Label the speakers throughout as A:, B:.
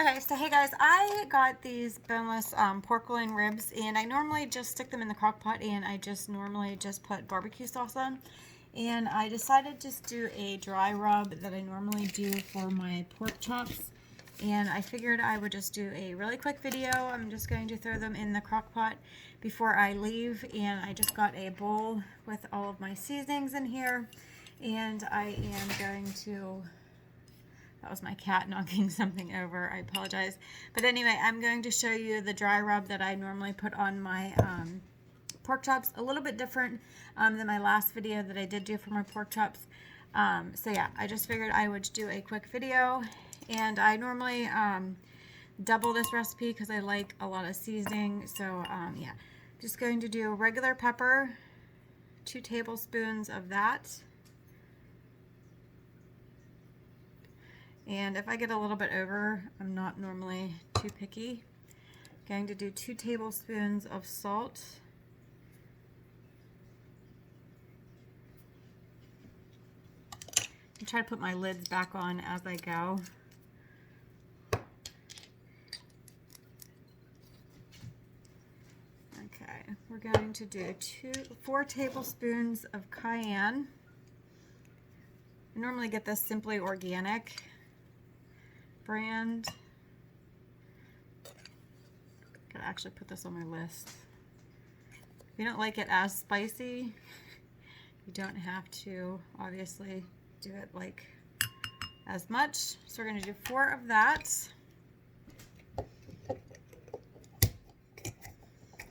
A: Okay, so hey guys, I got these boneless pork loin ribs, and I normally just stick them in the crock pot, and I just normally just put barbecue sauce on. And I decided to just do a dry rub that I normally do for my pork chops. And I figured I would just do a really quick video. I'm just going to throw them in the crock pot before I leave, and I just got a bowl with all of my seasonings in here, and I am going to... That was my cat knocking something over. I apologize. But anyway, I'm going to show you the dry rub that I normally put on my pork chops. A little bit different than my last video that I did do for my pork chops. So yeah, I just figured I would do a quick video. And I normally double this recipe because I like a lot of seasoning. So yeah, just going to do regular pepper, 2 tablespoons of that. And if I get a little bit over, I'm not normally too picky. Going to do 2 tablespoons of salt. I try to put my lids back on as I go. Okay, we're going to do 4 tablespoons of cayenne. I normally get this Simply Organic brand. Gotta actually put this on my list. If you don't like it as spicy, you don't have to obviously do it like as much. So we're gonna do 4 of that.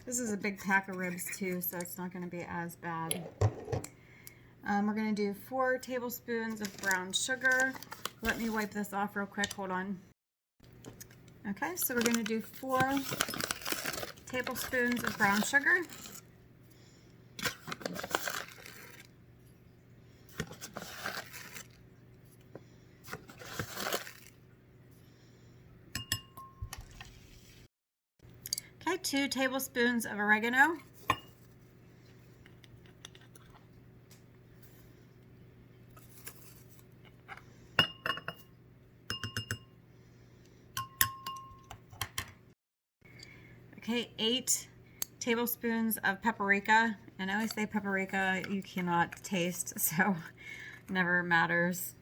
A: This is a big pack of ribs too, so it's not gonna be as bad. We're gonna do 4 tablespoons of brown sugar. Let me wipe this off real quick, hold on. Okay, so we're gonna do 4 tablespoons of brown sugar. Okay, 2 tablespoons of oregano. Okay, 8 tablespoons of paprika. And I always say paprika you cannot taste, so never matters.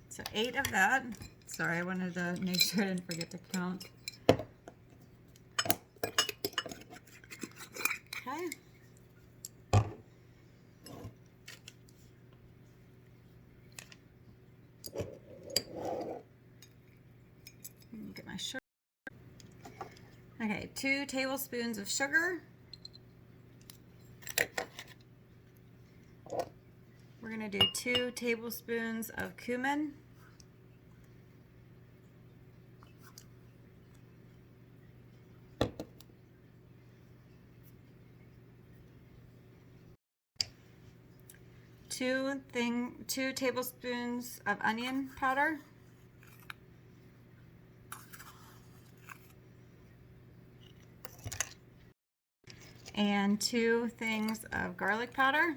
A: So 8 of that. Sorry, I wanted to make sure I didn't forget to count. Okay. Get my sugar. Okay, 2 tablespoons of sugar. We're going to do 2 tablespoons of cumin. Two tablespoons of onion powder. And 2 things of garlic powder.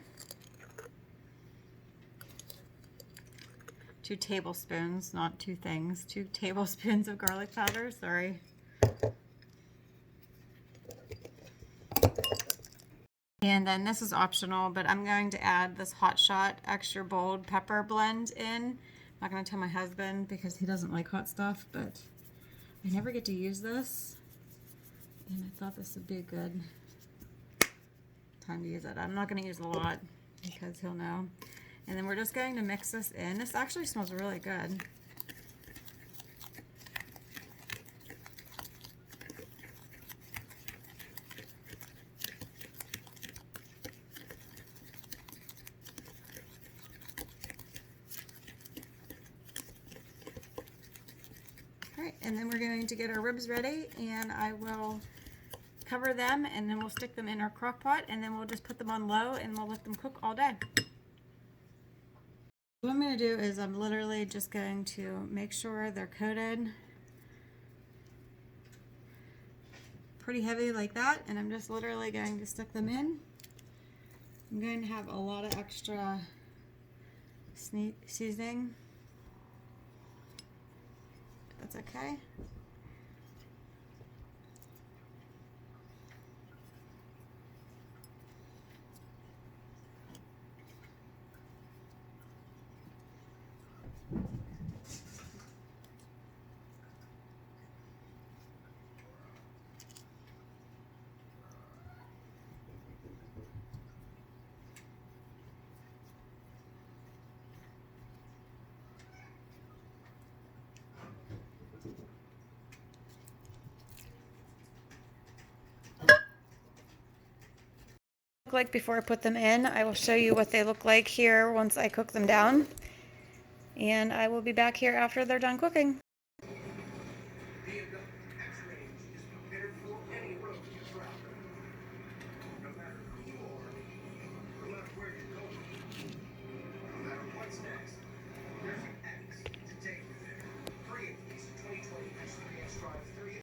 A: 2 tablespoons, not 2 things. 2 tablespoons of garlic powder, sorry. And then this is optional, but I'm going to add this Hot Shot Extra Bold Pepper Blend in. I'm not going to tell my husband because he doesn't like hot stuff, but I never get to use this. And I thought this would be a good time to use it. I'm not going to use a lot because he'll know. And then we're just going to mix this in. This actually smells really good. Alright, and then we're going to get our ribs ready, and I will cover them, and then we'll stick them in our crock pot, and then we'll just put them on low, and we'll let them cook all day. What I'm going to do is I'm literally just going to make sure they're coated pretty heavy like that, and I'm just literally going to stick them in. I'm going to have a lot of extra seasoning. That's okay. Like before I put them in. I will show you what they look like here once I cook them down, and I will be back here after they're done cooking.